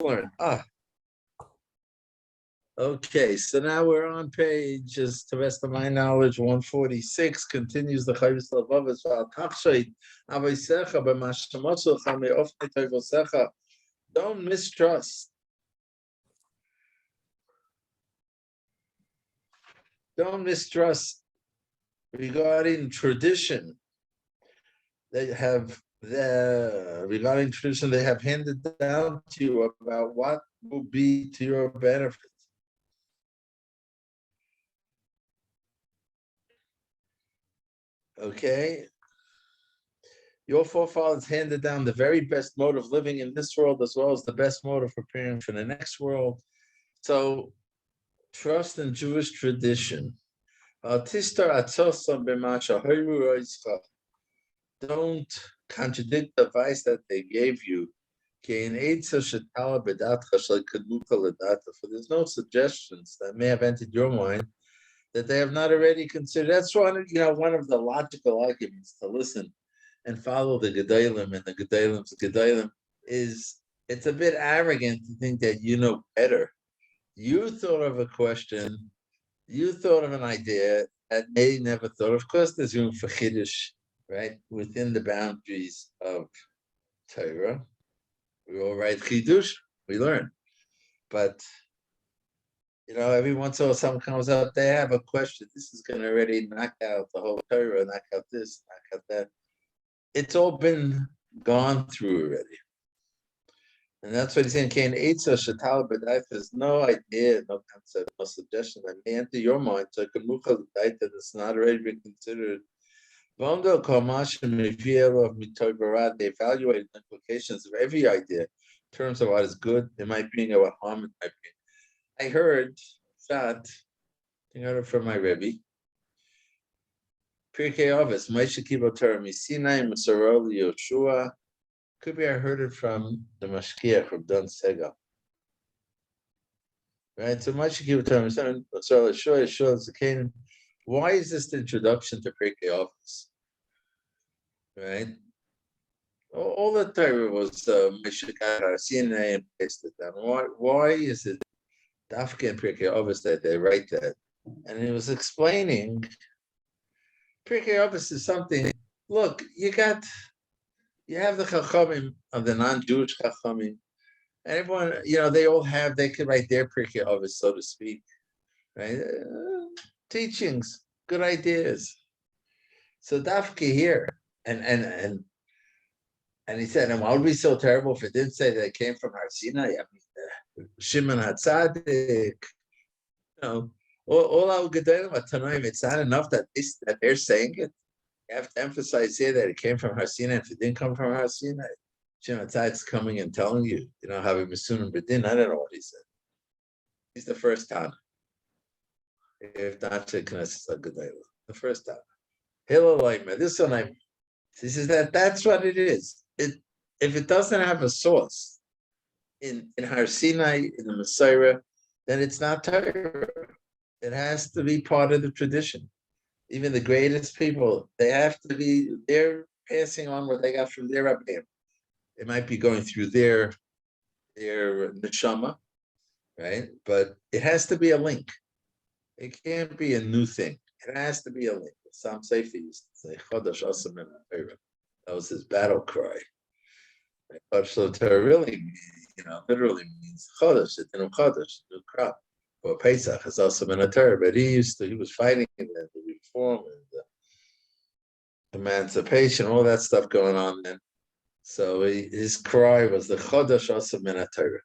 learn. Okay, so now we're on page, just to the best of my knowledge, 146, continues the Chovos haLevavos al Tachshit, Aveisecha b'mashamotzecha me'ofnei tovosecha. Don't mistrust. Don't mistrust regarding tradition. They have regarding tradition they have handed down to you about what will be to your benefit. Okay? Your forefathers handed down the very best mode of living in this world as well as the best mode of preparing for the next world. So trust in Jewish tradition. Don't contradict the advice that they gave you. For there's no suggestions that may have entered your mind that they have not already considered. That's one of the logical arguments to listen and follow the Gedalim, and the Gedalim's Gedalim is, it's a bit arrogant to think that you know better. You thought of a question, you thought of an idea that they never thought. Of course, there's room for Chiddush, right? Within the boundaries of Torah. We all write Chiddush, we learn. But, every once in a while someone comes up, they have a question. This is going to already knock out the whole Torah, knock out this, knock out that. It's all been gone through already. And that's what he's saying. There's no idea, no concept, no suggestion that may enter your mind. So it's not already been considered. They evaluate the implications of every idea in terms of what is good, it might bring, or what harm it might bring. I heard that, from my Rebbe. Pirkei Avos, Moshe Kibbutz Torah Misinai, Masarol Yoshua. Could be I heard it from the Mashkiach from Don Sega. Right? So Moshe Kibbutz Torah Misinai, Masarol Yoshua, Zaken. Why is this the introduction to Pirkei Avos? Right? All the Torah was Moshe Kibbutz Sinai and placed it down. Why is it Dafke and Pirkei Avos that they write that? And he was explaining Pirkei Avos is something. Look, you have the Chachamim of the non-Jewish Chachamim, and everyone, they could write their Pirkei Avos, so to speak, right? Teachings, good ideas. So Dafke here, and he said, and why would it be so terrible if it didn't say that it came from Har Sinai? I mean, Shimon HaTzadik, all our Gedolim Tanoim, it's not enough that they're saying it. You have to emphasize here that it came from Har Sinai. If it didn't come from Har Sinai, Shimon HaTzadik's coming and telling you, having Misunim B'din. I don't know what he said. He's the first Tana. If not to Knesset Gedolim, the first Tana. Hillel Leimer. This one he says that's what it is. If it doesn't have a source in Har Sinai, in the Messiah, then it's not Torah. It has to be part of the tradition. Even the greatest people, they're passing on what they got from their Rabbeim. It might be going through their neshama, right? But it has to be a link. It can't be a new thing. It has to be a link. Sam Seifi used to say, Chodesh Asam in Torah. That was his battle cry. Chodesh Torah really, literally means Chodesh, the Din of Chodesh, new crop. Or Pesach is also in a Torah, but he was fighting the reform and the emancipation, all that stuff going on then. So his cry was the Chodesh also in Torah.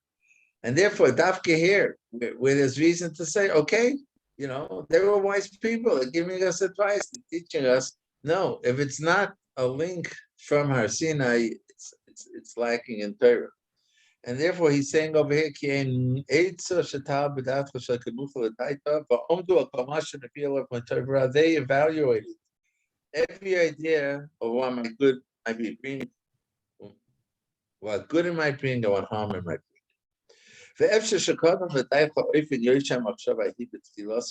And therefore, Dafke here, where there's reason to say, okay, they were wise people, they're giving us advice, they're teaching us. No, if it's not a link from Har Sinai, it's lacking in Torah. And therefore, he's saying over here, they evaluated every idea of what might bring, what good it might bring, or what harm it might bring.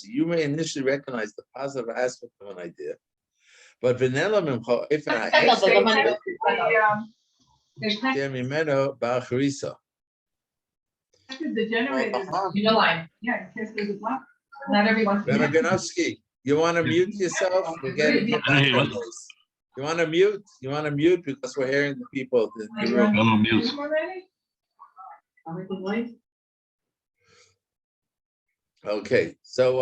You may initially recognize the positive aspect of an idea, but the generator. Uh-huh. In the line. Yeah, in case there's a block. Not everyone's. Ganovsky, you want to mute yourself? We're getting your background noise. You want to mute? You want to mute because we're hearing the people in the room. I'm on mute. Okay, so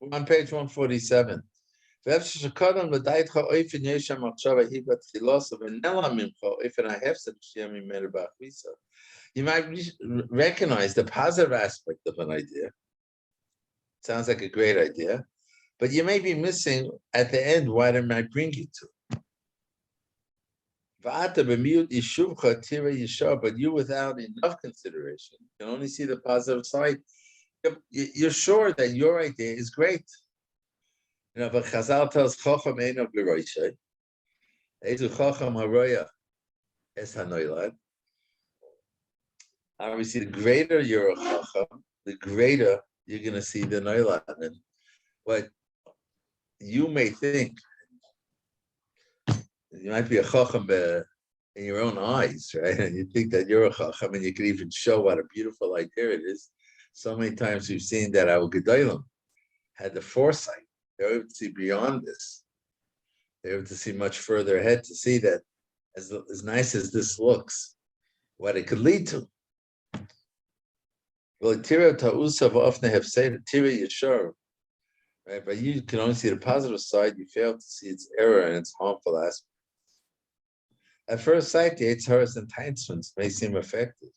we're on page 147. You might recognize the positive aspect of an idea. Sounds like a great idea, but you may be missing at the end what it might bring you to. But you without enough consideration can only see the positive side. You're sure that your idea is great. You know, but Chazal tells Chacham Eino B'Roishay, Ezu Chacham Haroya Es Hanoilad. Obviously, the greater you're a Chacham, the greater you're going to see the Noilad. And what you may think, you might be a Chacham in your own eyes, right? And you think that you're a Chacham and you can even show what a beautiful idea it is. So many times we've seen that our Gedolim had the foresight. They were able to see beyond this. They were able to see much further ahead to see that as nice as this looks, what it could lead to. Well, Tira Ta'usav often have said Tira Yeshar, right? But you can only see the positive side, you fail to see its error and its harmful aspect. At first sight, the Eitzhar's enticements may seem effective.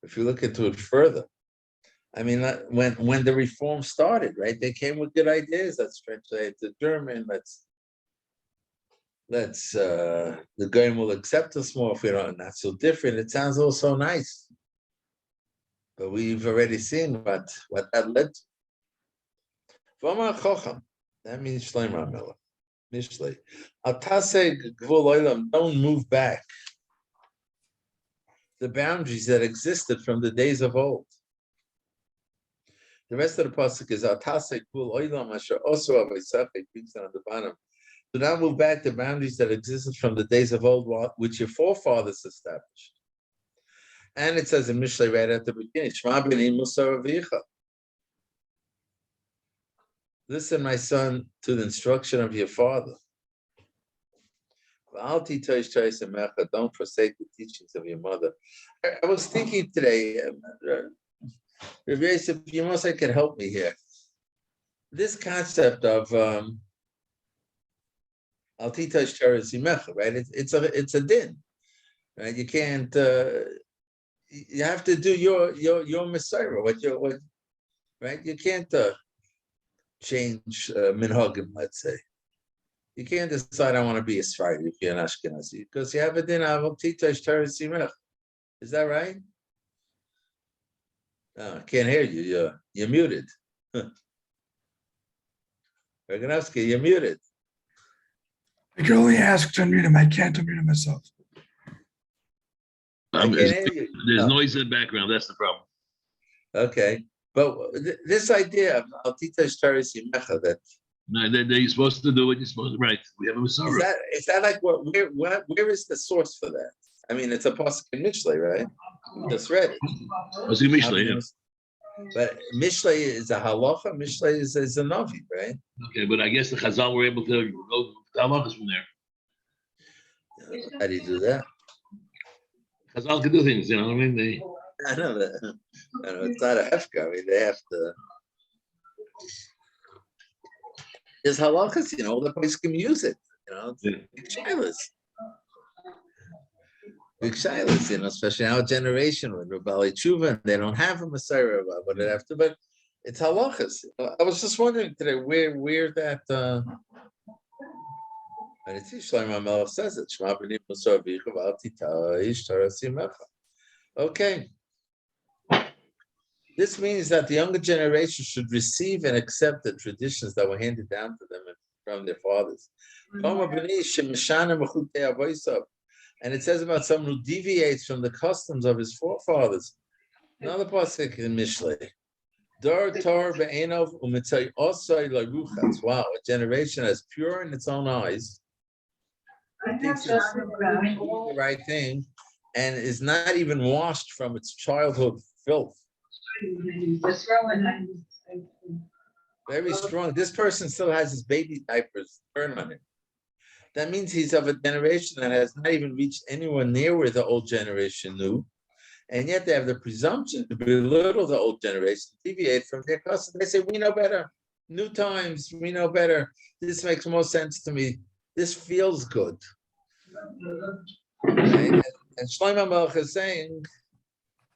If you look into it further, I mean, when the reform started, right? They came with good ideas. Let's translate to German. The Goyim will accept us more if we're not so different. It sounds all so nice, but we've already seen what that led to. V'amar Chocham, that means Shlomo Melech. Mishlei, Atase Gvul Olam, don't move back the boundaries that existed from the days of old. The rest of the pasuk is Atase Gvul Olam Asher also Avaisach, it brings down at the bottom. Do not move back the boundaries that existed from the days of old, which your forefathers established. And it says in Mishlei right at the beginning, Shema b'nei Musar Avicha. Listen, my son, to the instruction of your father. Don't forsake the teachings of your mother. I was thinking today, Rabbi Yosef, you must can help me here. This concept of Al titosh teresimecha, right? It's a din, right? You can't. You have to do your Messiah, right? You can't change minhagim, let's say. You can't decide I want to be a Sephardi if you're an Ashkenazi because you have a din of titosh teresimecha. Is that right? No, I can't hear you. You're muted. Reganovsky, you're muted. I can only ask to unmute him. I can't unmute him myself. There's noise in the background. That's the problem. Okay, but this idea of Altita's Teres Yimecha, that they're supposed to do what you're supposed to. Right? We have a Masorah. Is that like where is the source for that? I mean, it's a pasuk in Mishlei, right? We just read it. What's in Mishlei? Yeah. But Mishlei is a halacha. Mishlei is a navi, right? Okay, but I guess the Chazal were able to go halachas from there. How do you do that? Chazal can do things, you know what I mean? I know that. I know it's not a hefka. I mean, they have to. There's halachas, the place can use it. Big shilas, especially our generation with Rabbi Tshuva, they don't have a Messiah, but they have to. But it's halachas. I was just wondering today where that. And it's Shlomo Melech says it. Shema b'nei Musar v'yichav al titaish taras yimecha. Okay. This means that the younger generation should receive and accept the traditions that were handed down to them from their fathers. And it says about someone who deviates from the customs of his forefathers. Another pasuk in Mishlei. Dar tar be'enov u'mitzay osay laruchatz. Wow, a generation as pure in its own eyes, thinks it's the right thing, and is not even washed from its childhood filth. Just throw in that. Very strong. This person still has his baby diapers burn on him. That means he's of a generation that has not even reached anywhere near where the old generation knew. And yet they have the presumption to belittle the old generation, deviate from their custom. They say, we know better. New times, we know better. This makes more sense to me. This feels good. Right? And Shlomo Melech is saying,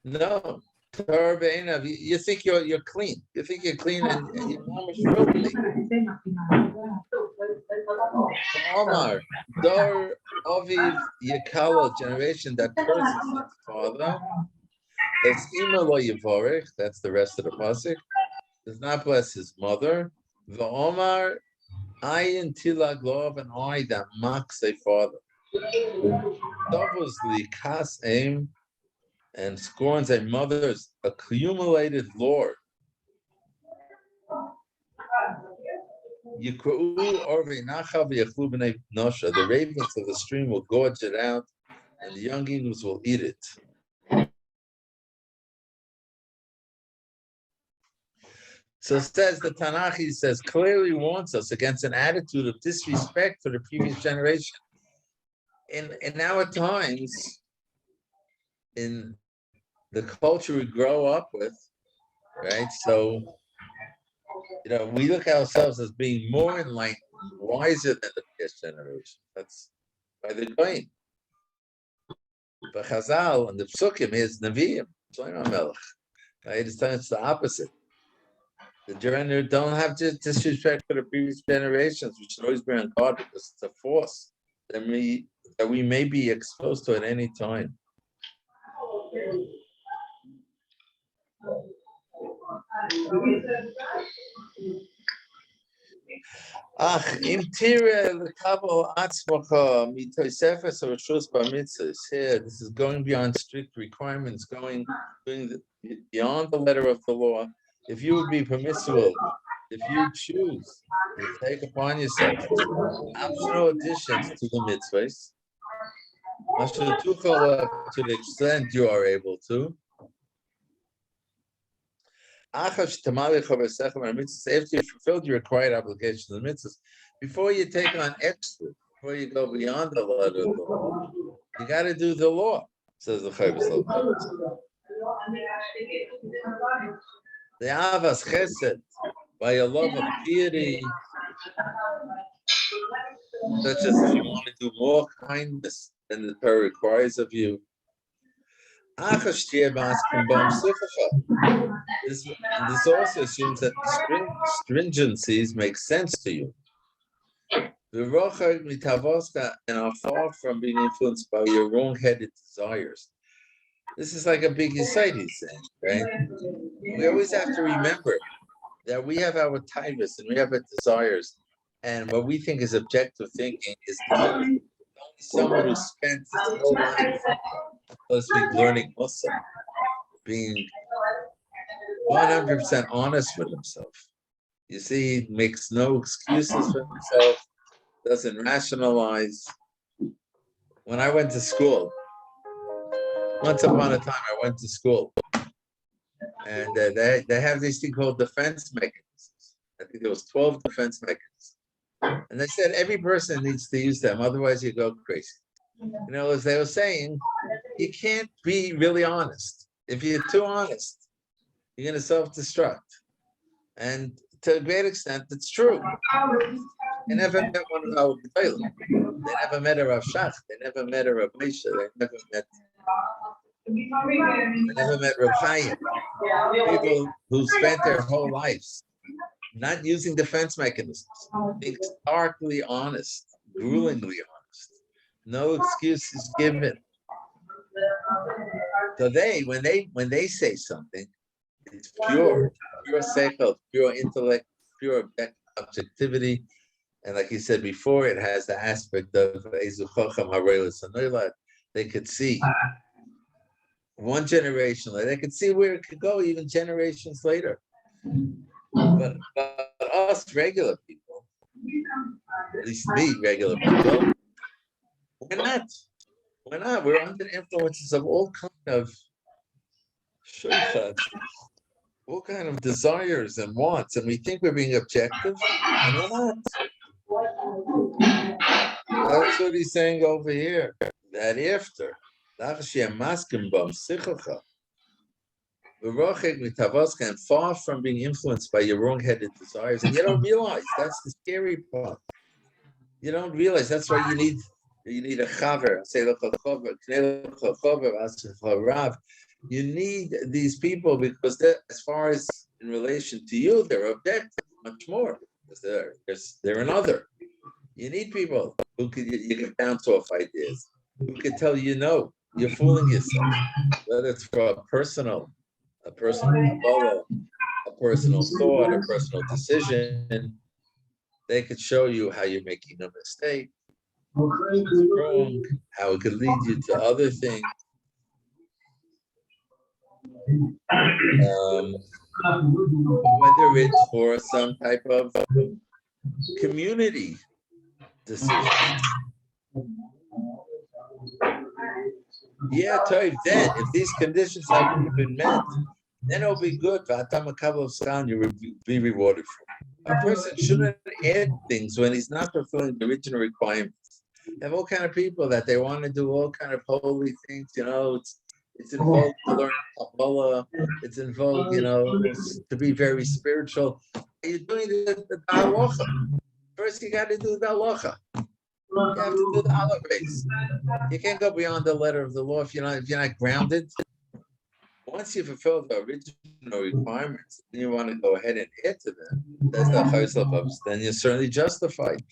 no. You think you're clean. You think you're clean and you're mamish filthy. Omar, Dor Aviv Yekalo, generation that curses its father. That's the rest of the pasuk. Does not bless his mother. The Omar, Ayin Tilag Lov, an eye that mocks a father. Chovos Likas Aim, and scorns a mother's accumulated lore. The ravens of the stream will gorge it out, and the young eagles will eat it. So says the Tanakh, he says, clearly warns us against an attitude of disrespect for the previous generation. In our times, in the culture we grow up with, right? So, we look at ourselves as being more enlightened, wiser than the past generation. That's by the Goyim. But Chazal and the Psukim is Nevi'im, Shlomo Melech. Right? It's the opposite. The generation don't have disrespect for the previous generations. We should always be on guard because it's a force that we may be exposed to at any time. Im tire lekabel atzmacha mitoisefes reshus b'mitzvos. Here, this is going beyond strict requirements, going beyond the letter of the law. If you would be permissible, if you choose to take upon yourself optional additions to the mitzvahs, to the extent you are able to, after you fulfilled your required obligations and mitzvahs, before you take on extra, before you go beyond the letter of the law, you got to do the law, says the Chovos. The Avas Chesed, by a love of piety, such as if you want to do more kindness than the Torah requires of you. This also assumes that the stringencies make sense to you. And are far from being influenced by your wrong-headed desires. This is like a big insight, he's saying, right? We always have to remember that we have our taivas and we have our desires, and what we think is objective thinking is only someone who spent his whole life, so to speak, learning Muslim, being 100% honest with himself. You see, he makes no excuses for himself, doesn't rationalize. When I went to school, once upon a time, I went to school, and they have this thing called defense mechanisms. I think there was 12 defense mechanisms. And they said every person needs to use them, otherwise you go crazy. As they were saying, you can't be really honest. If you're too honest, you're going to self-destruct. And to a great extent, it's true. They never met one of our Gedolim. They never met a Rav Shach. They never met a Rav Moshe. They never met Rav Chaim. People who spent their whole lives not using defense mechanisms, being starkly honest, gruelingly honest, no excuses given. So when they say something, it's pure seichel, pure intellect, pure objectivity, and like he said before, it has the aspect of Ezu Chacham Harelis Anoilad. They could see one generation later, they could see where it could go even generations later. But us regular people, at least me regular people, we're not. We're under the influences of all kind of Shevat, all kind of desires and wants, and we think we're being objective, and we're not. That's what he's saying over here. That after, and far from being influenced by your wrong-headed desires, and you don't realize that's the scary part. You don't realize that's why you need a chaver. Say rav. You need these people because as far as in relation to you, they're objective much more because they're another. You need people who could you can bounce off ideas, who could tell you no, you're fooling yourself. Whether it's for a personal Kabbalah, a personal thought, a personal decision, they could show you how you're making a mistake, it's wrong, how it could lead you to other things. Whether it's for some type of community decision. Yeah, Toiv, then if these conditions have been met, then it'll be good. You will be rewarded for it. A person shouldn't add things when he's not fulfilling the original requirements. You have all kind of people that they want to do all kind of holy things, it's involved to learn Kabbalah, it's involved, to be very spiritual. You're doing the halacha. First, you got to do the halacha. You have to do the halacha. You can't go beyond the letter of the law if you're not grounded. Once you fulfill the original requirements, then you want to go ahead and add to them. That's the haLevavos. Then you're certainly justified.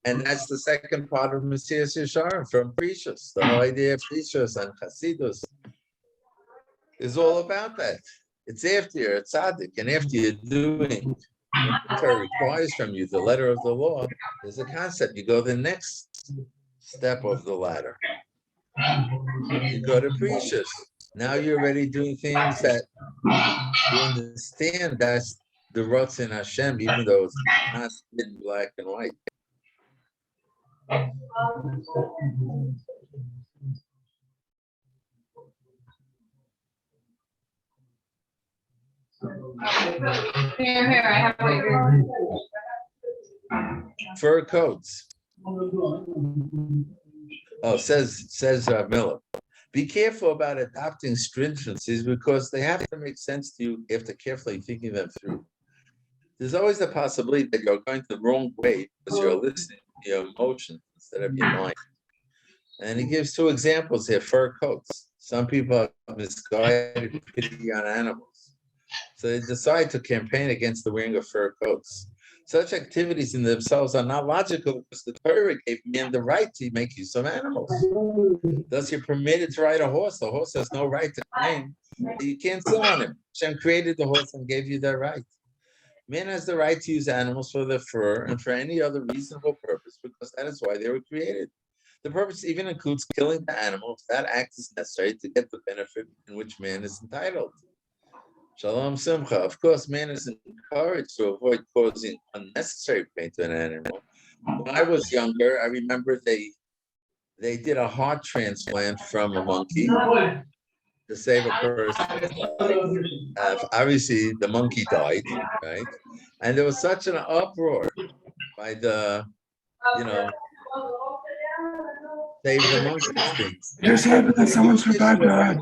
And that's the second part of Messias Yesharim from Precious. The whole idea of Precious and Chasidus is all about that. It's after you're a tzaddik, and after you're doing what the Torah requires from you, the letter of the law, there's a concept. You go the next step of the ladder. You go to Precious. Now you're already doing things that you understand that's the Rotz in Hashem, even though it's not in black and white. Here, I have right here. Fur coats. Oh, says Miller. Be careful about adopting stringencies because they have to make sense to you after carefully thinking them through. There's always the possibility that you're going the wrong way because you're listening to your emotions instead of your mind. And he gives two examples here, fur coats. Some people have misguided pity on animals. So they decide to campaign against the wearing of fur coats. Such activities in themselves are not logical because the Torah gave men the right to make use of animals. Thus, you're permitted to ride a horse. The horse has no right to claim. You can't sit on him. Hashem created the horse and gave you that right. Man has the right to use animals for their fur and for any other reasonable purpose because that is why they were created. The purpose even includes killing the animal if that act is necessary to get the benefit in which man is entitled. Shalom Simcha. Of course, man is encouraged to avoid causing unnecessary pain to an animal. When I was younger, I remember they did a heart transplant from a monkey to save a person. Obviously, the monkey died, right? And there was such an uproar by the, save the monkey thing. It just happened that someone survived a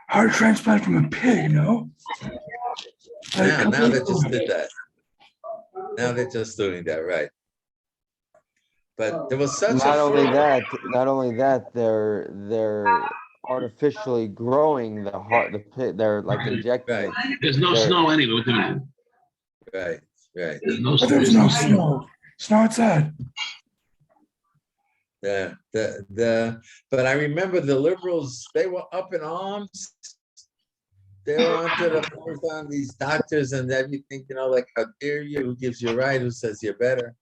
heart transplant from a pig, no? Now they just did that. Now they're just doing that, right? But there was such not only that, they're artificially growing the heart, the pig. They're like injecting. Right. There's no snow anyway. What do you mean? Right. There's no But snow. there's no snow. Snow outside. But I remember the liberals, they were up in arms. They wanted to force on these doctors and everything, like, how dare you? Who gives you a right? Who says you're better?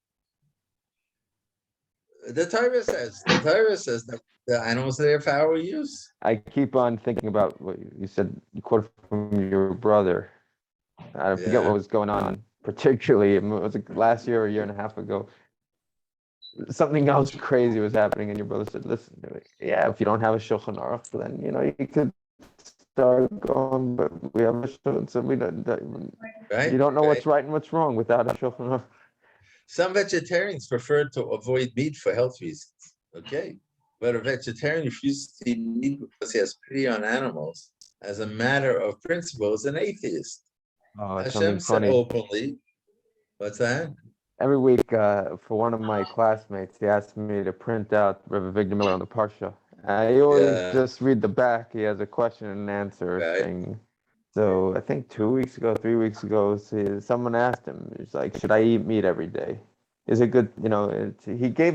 The Torah says that the animals are there for our use. I keep on thinking about what you said. You quoted from your brother. I forget what was going on, particularly. It was like last year or a year and a half ago. Something else crazy was happening, and your brother said, "Listen, if you don't have a Shulchan Aruch, then you could start going, but we have a shul, so we don't, right? you don't know Right. what's right and what's wrong without a Shulchan Aruch. Some vegetarians prefer to avoid meat for health reasons. Okay. But a vegetarian refuses to eat meat because he has pity on animals. As a matter of principle, is an atheist. Oh, it's Hashem something said funny. openly. What's that? Every week, for one of my classmates, he asked me to print out Rabbi Victor Miller on the Parsha. I always Yeah. just read the back. He has a question and answer Right. thing. So I think 2 weeks ago, 3 weeks ago, someone asked him, he's like, should I eat meat every day? Is it good? He gave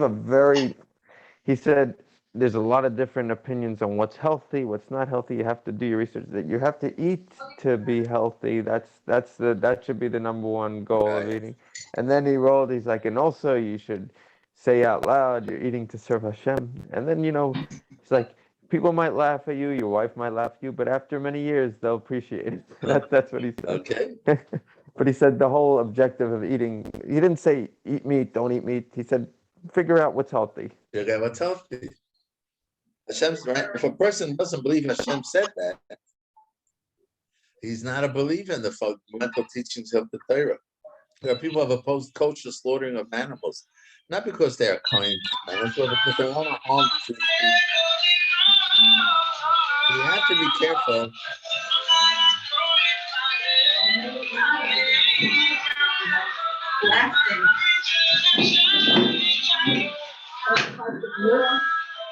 he said, there's a lot of different opinions on what's healthy, what's not healthy. You have to do your research. That you have to eat to be healthy. That should be the number one goal of Right. eating. And then he's like, and also you should say out loud, you're eating to serve Hashem. And then, it's like, people might laugh at you, your wife might laugh at you, but after many years, they'll appreciate it. That's what he said. Okay. But he said the whole objective of eating, he didn't say eat meat, don't eat meat. He said, figure out what's healthy. Figure out what's healthy. Hashem's right. If a person doesn't believe Hashem said that, he's not a believer in the fundamental teachings of the Torah. There are people who have opposed kosher slaughtering of animals, not because they are kind to animals, but because they want to harm the people. You have to be careful.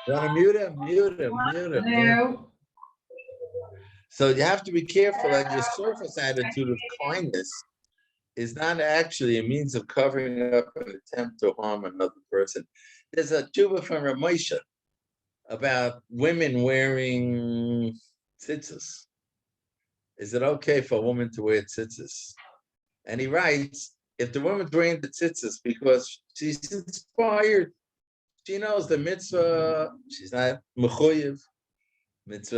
Want to mute him? Mute him. No. So you have to be careful that your surface attitude of kindness is not actually a means of covering up an attempt to harm another person. There's a tshuva from Ramosha about women wearing tzitzis. Is it okay for a woman to wear tzitzis? And he writes, if the woman's wearing the tzitzis because she's inspired, she knows the mitzvah, she's not mechuyev. It's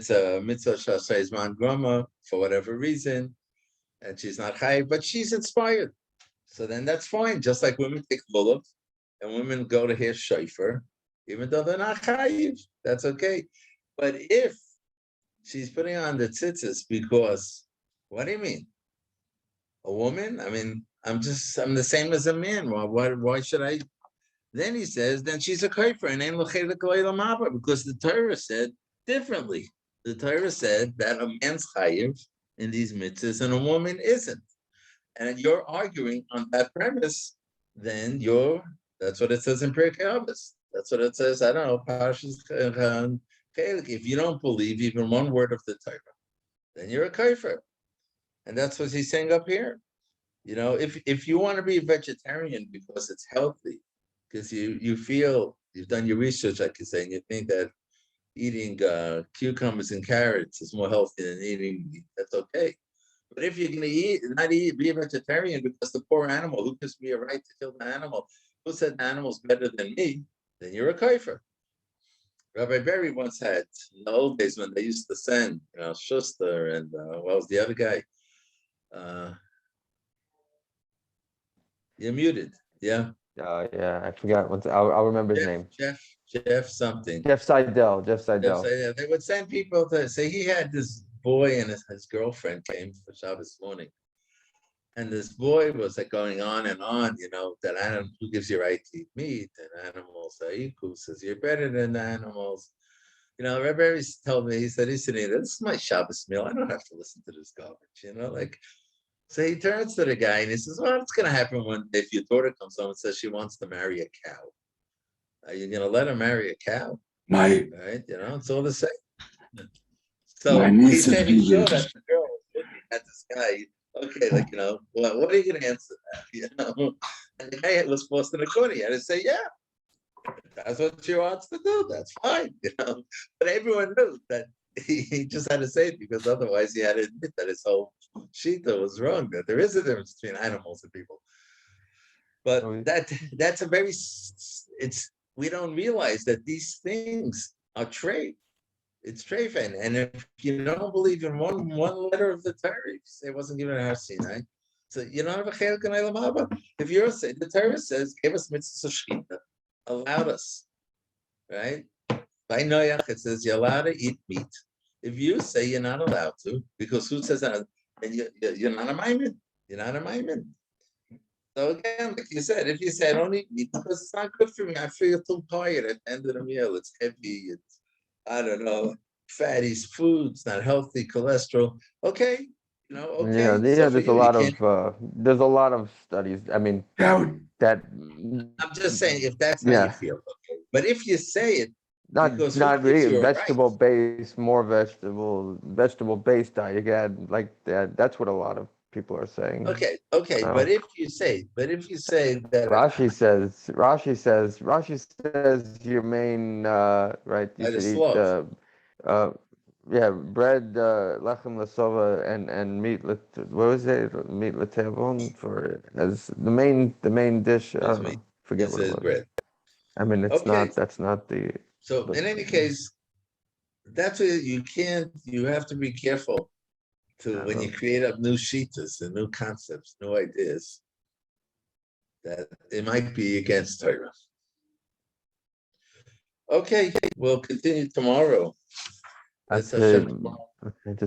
a mitzvah shasayzman grama for whatever reason, and she's not chayiv, but she's inspired. So then that's fine. Just like women take lulav, and women go to hear shofar, even though they're not chayiv, that's okay. But if she's putting on the tzitzis because, what do you mean? A woman? I mean, I'm the same as a man. Why should I? Then he says, then she's a kafir, and ain't because the Torah said differently. The Torah said that a man's chayiv in these mitzvahs and a woman isn't. And you're arguing on that premise, then that's what it says in Pirkei Avos. That's what it says, I don't know, Parshas Chelik. If you don't believe even one word of the Torah, then you're a kafir. And that's what he's saying up here. If you want to be a vegetarian because it's healthy, because you feel you've done your research, like you say, and you think that eating cucumbers and carrots is more healthy than eating meat, that's okay. But if you're going to be a vegetarian because the poor animal, who gives me a right to kill the animal? Who said the animal's better than me? Then you're a kafir. Rabbi Berry once had, in the old days when they used to send, Schuster and what was the other guy? You're muted. Yeah. Yeah, I forgot. I'll remember his name. Jeff something. Jeff Seidel. They would send people to say he had this boy and his girlfriend came for Shabbos morning. And this boy was like going on and on, that animal, who gives you right to eat meat, and animals, who says you're better than the animals. Rabbi Berry told me, he said, this is my Shabbos meal. I don't have to listen to this garbage, So he turns to the guy and he says, well, what's going to happen one day if your daughter comes home and says she wants to marry a cow? Are you going to let her marry a cow? Right? It's all the same. So he said he saw that the girl was looking at this guy. Okay, what are you going to answer that? And the guy was forced in a corner. He had to say, yeah, that's what she wants to do. That's fine, But everyone knew that he just had to say it because otherwise he had to admit that his whole shita was wrong, that there is a difference between animals and people. But that's a very, we don't realize that these things are trade. It's treifin. And if you don't believe in one letter of the Torah, say it wasn't given Har Sinai, so you don't have a chelik in haLevavos. If you're saying the Torah says, give us mitzvahs of shechita, allowed us, right? By Noach, it says you're allowed to eat meat, If you say you're not allowed to, because who says that? And you're not a Maimon. You're not a Maimon. So again, like you said, if you say I don't eat meat because it's not good for me, I feel too tired at the end of the meal. It's heavy. It's I don't know, fatty foods, not healthy, cholesterol. Okay, okay. Yeah, So for there's a you, you lot can't. of studies. I mean, That would, that, I'm just saying if that's how you yeah, feel, okay. But if you say it not because who not gives really you a right? vegetable based, more vegetable based diet. Again, like that. That's what a lot of people are saying. Okay. But Oh. if you say that Rashi says your main right. You by the should eat sloth, uh yeah, bread, lechem lasova, and meat. What was it? Meat latevon for as the main dish. I is don't meat, know. Forget it what it says was. bread. I mean, it's Okay, not. That's not the. so But in any case, that's what you can't. You have to be careful to when you create up new shitas and new concepts, new ideas. That it might be against Torah. Okay, we'll continue tomorrow. that's Hashem. it. Okay, just